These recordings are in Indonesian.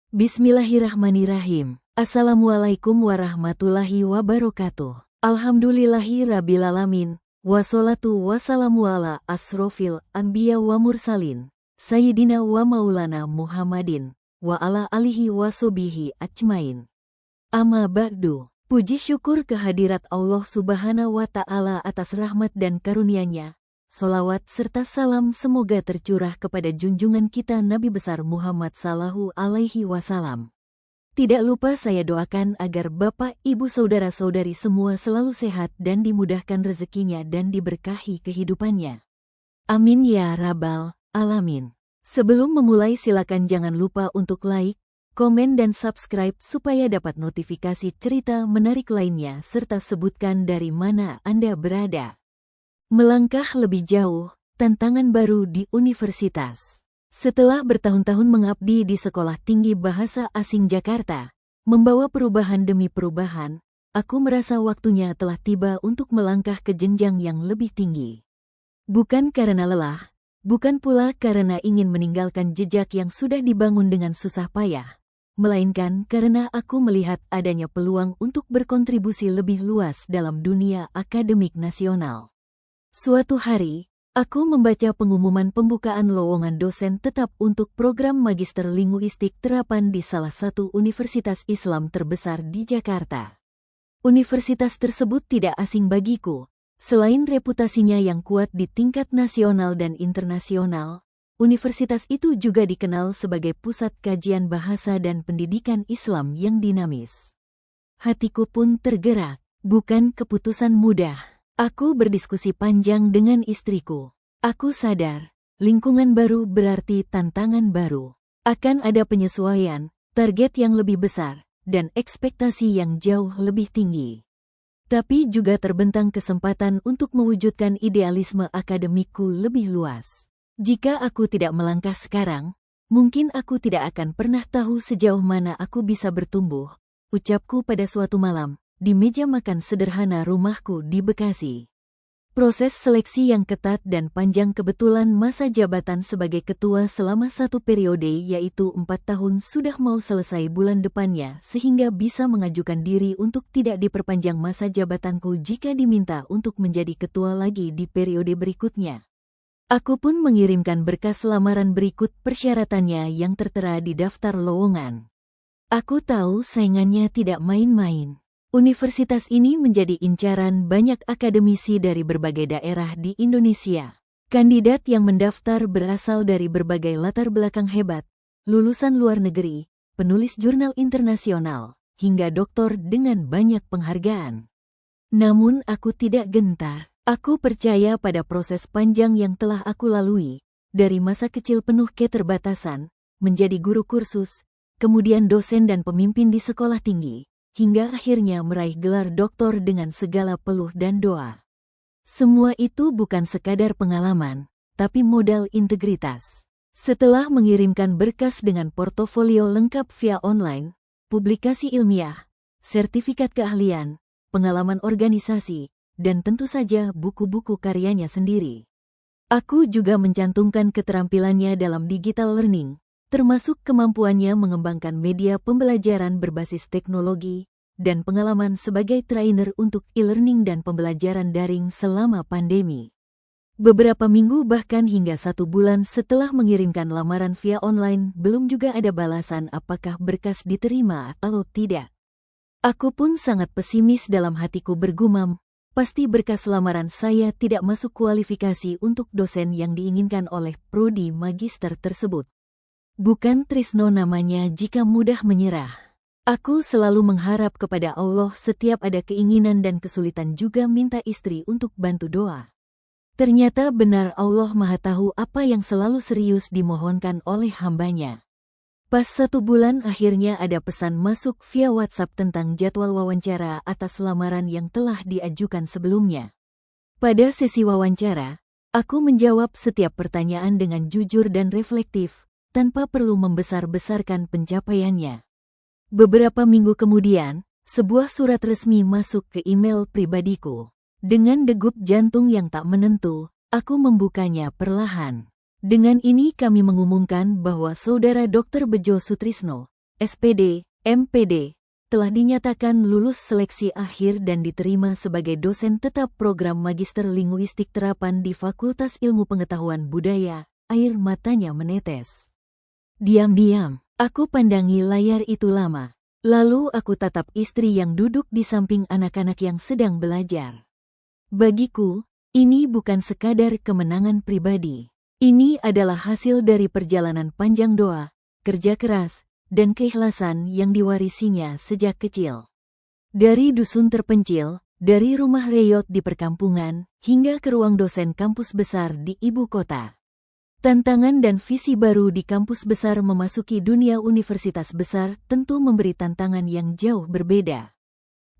Bismillahirrahmanirrahim. Assalamualaikum warahmatullahi wabarakatuh. Alhamdulillahirrabbilalamin. Wassalatu wassalamu ala asrofil anbiya wa mursalin. Sayyidina wa maulana Muhammadin. Wa ala alihi wa sobihi ajmain. Amma ba'du. Puji syukur kehadirat Allah subhanahu wa ta'ala atas rahmat dan karunia-Nya. Solawat serta salam semoga tercurah kepada junjungan kita Nabi besar Muhammad sallallahu alaihi wasallam. Tidak lupa saya doakan agar Bapak, Ibu, Saudara-saudari semua selalu sehat dan dimudahkan rezekinya dan diberkahi kehidupannya. Amin ya rabbal alamin. Sebelum memulai silakan jangan lupa untuk like, komen dan subscribe supaya dapat notifikasi cerita menarik lainnya serta sebutkan dari mana Anda berada. Melangkah lebih jauh, tantangan baru di universitas. Setelah bertahun-tahun mengabdi di Sekolah Tinggi Bahasa Asing Jakarta, membawa perubahan demi perubahan, aku merasa waktunya telah tiba untuk melangkah ke jenjang yang lebih tinggi. Bukan karena lelah, bukan pula karena ingin meninggalkan jejak yang sudah dibangun dengan susah payah, melainkan karena aku melihat adanya peluang untuk berkontribusi lebih luas dalam dunia akademik nasional. Suatu hari, aku membaca pengumuman pembukaan lowongan dosen tetap untuk program Magister Linguistik Terapan di salah satu universitas Islam terbesar di Jakarta. Universitas tersebut tidak asing bagiku. Selain reputasinya yang kuat di tingkat nasional dan internasional, universitas itu juga dikenal sebagai pusat kajian bahasa dan pendidikan Islam yang dinamis. Hatiku pun tergerak, bukan keputusan mudah. Aku berdiskusi panjang dengan istriku. Aku sadar, lingkungan baru berarti tantangan baru. Akan ada penyesuaian, target yang lebih besar, dan ekspektasi yang jauh lebih tinggi. Tapi juga terbentang kesempatan untuk mewujudkan idealisme akademikku lebih luas. Jika aku tidak melangkah sekarang, mungkin aku tidak akan pernah tahu sejauh mana aku bisa bertumbuh, ucapku pada suatu malam di meja makan sederhana rumahku di Bekasi. Proses seleksi yang ketat dan panjang, kebetulan masa jabatan sebagai ketua selama satu periode yaitu 4 tahun sudah mau selesai bulan depannya sehingga bisa mengajukan diri untuk tidak diperpanjang masa jabatanku jika diminta untuk menjadi ketua lagi di periode berikutnya. Aku pun mengirimkan berkas lamaran berikut persyaratannya yang tertera di daftar lowongan. Aku tahu saingannya tidak main-main. Universitas ini menjadi incaran banyak akademisi dari berbagai daerah di Indonesia. Kandidat yang mendaftar berasal dari berbagai latar belakang hebat, lulusan luar negeri, penulis jurnal internasional, hingga doktor dengan banyak penghargaan. Namun aku tidak gentar. Aku percaya pada proses panjang yang telah aku lalui, dari masa kecil penuh keterbatasan, menjadi guru kursus, kemudian dosen dan pemimpin di sekolah tinggi, hingga akhirnya meraih gelar doktor dengan segala peluh dan doa. Semua itu bukan sekadar pengalaman, tapi modal integritas. Setelah mengirimkan berkas dengan portofolio lengkap via online, publikasi ilmiah, sertifikat keahlian, pengalaman organisasi, dan tentu saja buku-buku karyanya sendiri. Aku juga mencantumkan keterampilannya dalam digital learning, termasuk kemampuannya mengembangkan media pembelajaran berbasis teknologi, dan pengalaman sebagai trainer untuk e-learning dan pembelajaran daring selama pandemi. Beberapa minggu bahkan hingga 1 bulan setelah mengirimkan lamaran via online, belum juga ada balasan apakah berkas diterima atau tidak. Aku pun sangat pesimis, dalam hatiku bergumam, pasti berkas lamaran saya tidak masuk kualifikasi untuk dosen yang diinginkan oleh prodi magister tersebut. Bukan trisno namanya jika mudah menyerah. Aku selalu mengharap kepada Allah setiap ada keinginan dan kesulitan, juga minta istri untuk bantu doa. Ternyata benar, Allah Maha Tahu apa yang selalu serius dimohonkan oleh hambanya. Pas 1 bulan akhirnya ada pesan masuk via WhatsApp tentang jadwal wawancara atas lamaran yang telah diajukan sebelumnya. Pada sesi wawancara, aku menjawab setiap pertanyaan dengan jujur dan reflektif, tanpa perlu membesar-besarkan pencapaiannya. Beberapa minggu kemudian, sebuah surat resmi masuk ke email pribadiku. Dengan degup jantung yang tak menentu, aku membukanya perlahan. Dengan ini kami mengumumkan bahwa Saudara Dr. Bejo Sutrisno, SPD, MPD, telah dinyatakan lulus seleksi akhir dan diterima sebagai dosen tetap program Magister Linguistik Terapan di Fakultas Ilmu Pengetahuan Budaya. Air matanya menetes. Diam-diam, aku pandangi layar itu lama. Lalu aku tatap istri yang duduk di samping anak-anak yang sedang belajar. Bagiku, ini bukan sekadar kemenangan pribadi. Ini adalah hasil dari perjalanan panjang doa, kerja keras, dan keikhlasan yang diwarisinya sejak kecil. Dari dusun terpencil, dari rumah reyot di perkampungan, hingga ke ruang dosen kampus besar di ibu kota. Tantangan dan visi baru di kampus besar memasuki dunia universitas besar tentu memberi tantangan yang jauh berbeda.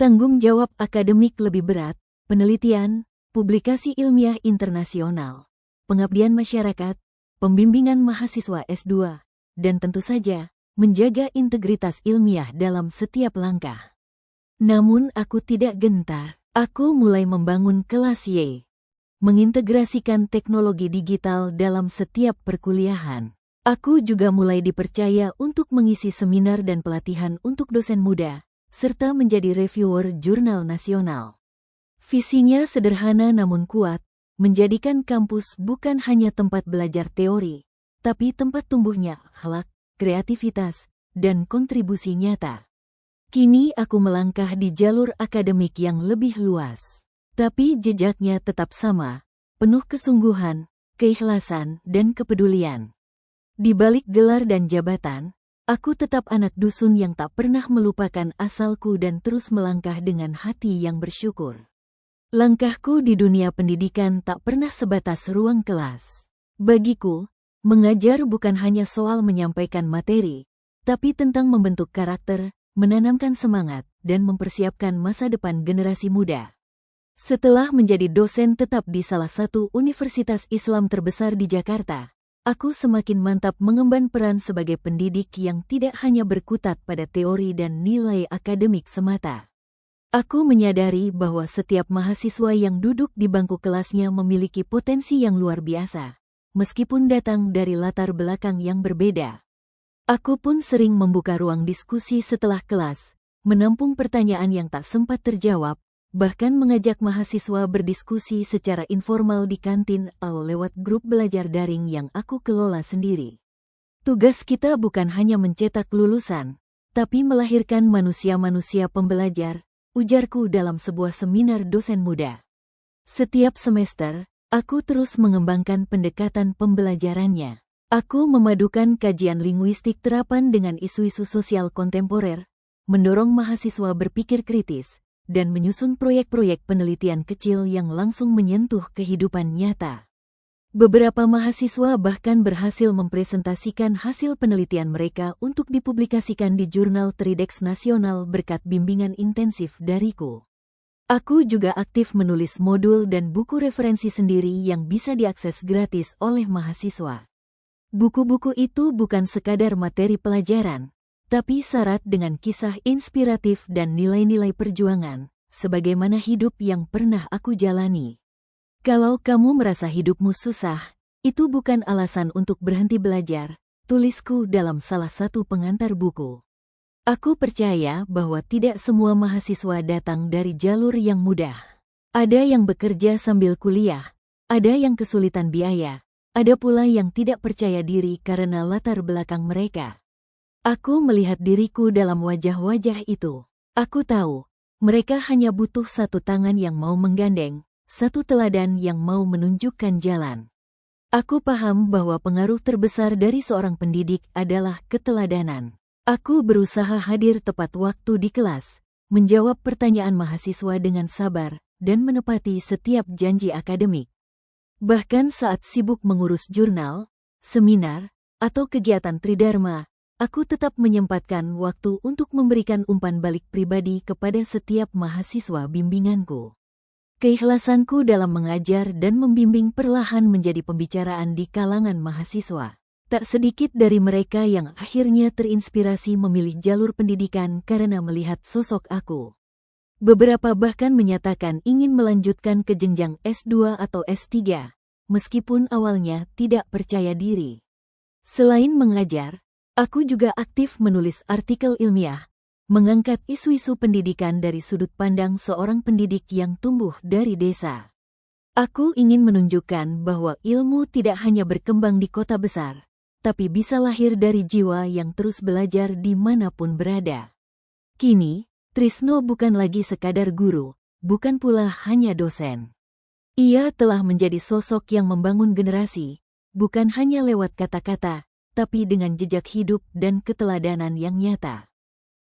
Tanggung jawab akademik lebih berat, penelitian, publikasi ilmiah internasional, pengabdian masyarakat, pembimbingan mahasiswa S2, dan tentu saja, menjaga integritas ilmiah dalam setiap langkah. Namun aku tidak gentar. Aku mulai membangun kelas Y. Mengintegrasikan teknologi digital dalam setiap perkuliahan. Aku juga mulai dipercaya untuk mengisi seminar dan pelatihan untuk dosen muda, serta menjadi reviewer jurnal nasional. Visinya sederhana namun kuat, menjadikan kampus bukan hanya tempat belajar teori, tapi tempat tumbuhnya akhlak, kreativitas, dan kontribusi nyata. Kini aku melangkah di jalur akademik yang lebih luas. Tapi jejaknya tetap sama, penuh kesungguhan, keikhlasan, dan kepedulian. Di balik gelar dan jabatan, aku tetap anak dusun yang tak pernah melupakan asalku dan terus melangkah dengan hati yang bersyukur. Langkahku di dunia pendidikan tak pernah sebatas ruang kelas. Bagiku, mengajar bukan hanya soal menyampaikan materi, tapi tentang membentuk karakter, menanamkan semangat, dan mempersiapkan masa depan generasi muda. Setelah menjadi dosen tetap di salah satu universitas Islam terbesar di Jakarta, aku semakin mantap mengemban peran sebagai pendidik yang tidak hanya berkutat pada teori dan nilai akademik semata. Aku menyadari bahwa setiap mahasiswa yang duduk di bangku kelasnya memiliki potensi yang luar biasa, meskipun datang dari latar belakang yang berbeda. Aku pun sering membuka ruang diskusi setelah kelas, menampung pertanyaan yang tak sempat terjawab, bahkan mengajak mahasiswa berdiskusi secara informal di kantin atau lewat grup belajar daring yang aku kelola sendiri. Tugas kita bukan hanya mencetak lulusan, tapi melahirkan manusia-manusia pembelajar, ujarku dalam sebuah seminar dosen muda. Setiap semester, aku terus mengembangkan pendekatan pembelajarannya. Aku memadukan kajian linguistik terapan dengan isu-isu sosial kontemporer, mendorong mahasiswa berpikir kritis, dan menyusun proyek-proyek penelitian kecil yang langsung menyentuh kehidupan nyata. Beberapa mahasiswa bahkan berhasil mempresentasikan hasil penelitian mereka untuk dipublikasikan di jurnal Tridex Nasional berkat bimbingan intensif dariku. Aku juga aktif menulis modul dan buku referensi sendiri yang bisa diakses gratis oleh mahasiswa. Buku-buku itu bukan sekadar materi pelajaran, tapi syarat dengan kisah inspiratif dan nilai-nilai perjuangan, sebagaimana hidup yang pernah aku jalani. Kalau kamu merasa hidupmu susah, itu bukan alasan untuk berhenti belajar, tulisku dalam salah satu pengantar buku. Aku percaya bahwa tidak semua mahasiswa datang dari jalur yang mudah. Ada yang bekerja sambil kuliah, ada yang kesulitan biaya, ada pula yang tidak percaya diri karena latar belakang mereka. Aku melihat diriku dalam wajah-wajah itu. Aku tahu, mereka hanya butuh satu tangan yang mau menggandeng, satu teladan yang mau menunjukkan jalan. Aku paham bahwa pengaruh terbesar dari seorang pendidik adalah keteladanan. Aku berusaha hadir tepat waktu di kelas, menjawab pertanyaan mahasiswa dengan sabar, dan menepati setiap janji akademik. Bahkan saat sibuk mengurus jurnal, seminar, atau kegiatan Tridharma, aku tetap menyempatkan waktu untuk memberikan umpan balik pribadi kepada setiap mahasiswa bimbinganku. Keikhlasanku dalam mengajar dan membimbing perlahan menjadi pembicaraan di kalangan mahasiswa. Tak sedikit dari mereka yang akhirnya terinspirasi memilih jalur pendidikan karena melihat sosok aku. Beberapa bahkan menyatakan ingin melanjutkan ke jenjang S2 atau S3, meskipun awalnya tidak percaya diri. Selain mengajar, Aku juga aktif menulis artikel ilmiah, mengangkat isu-isu pendidikan dari sudut pandang seorang pendidik yang tumbuh dari desa. Aku ingin menunjukkan bahwa ilmu tidak hanya berkembang di kota besar, tapi bisa lahir dari jiwa yang terus belajar dimanapun berada. Kini, Trisno bukan lagi sekadar guru, bukan pula hanya dosen. Ia telah menjadi sosok yang membangun generasi, bukan hanya lewat kata-kata, tapi dengan jejak hidup dan keteladanan yang nyata.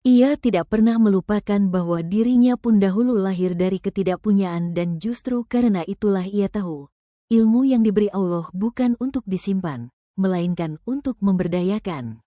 Ia tidak pernah melupakan bahwa dirinya pun dahulu lahir dari ketidakpunyaan dan justru karena itulah ia tahu, ilmu yang diberi Allah bukan untuk disimpan, melainkan untuk memberdayakan.